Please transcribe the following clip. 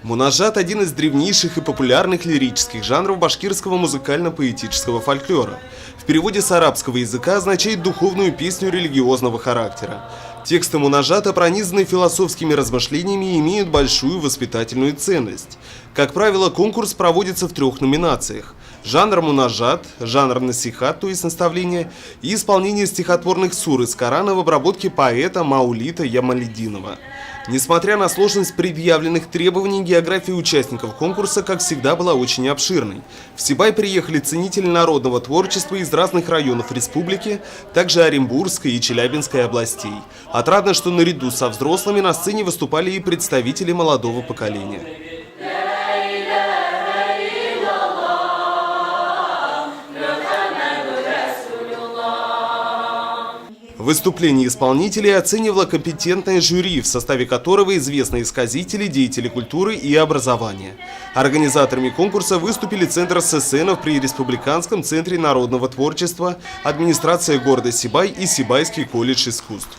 Мунажат – один из древнейших и популярных лирических жанров башкирского музыкально-поэтического фольклора. В переводе с арабского языка означает духовную песню религиозного характера. Тексты мунажата пронизаны философскими размышлениями и имеют большую воспитательную ценность. Как правило, конкурс проводится в 3 номинациях: жанр мунажат, жанр насихат, то есть наставление, и исполнение стихотворных сур из Корана в обработке поэта Маулита Ямалидинова. Несмотря на сложность предъявленных требований, география участников конкурса, как всегда, была очень обширной. В Сибай приехали ценители народного творчества из разных районов республики, также Оренбургской и Челябинской областей. Отрадно, что наряду со взрослыми на сцене выступали и представители молодого поколения. Выступление исполнителей оценивало компетентное жюри, в составе которого известные сказители, деятели культуры и образования. Организаторами конкурса выступили Центр ССНов при Республиканском центре народного творчества, администрация города Сибай и Сибайский колледж искусств.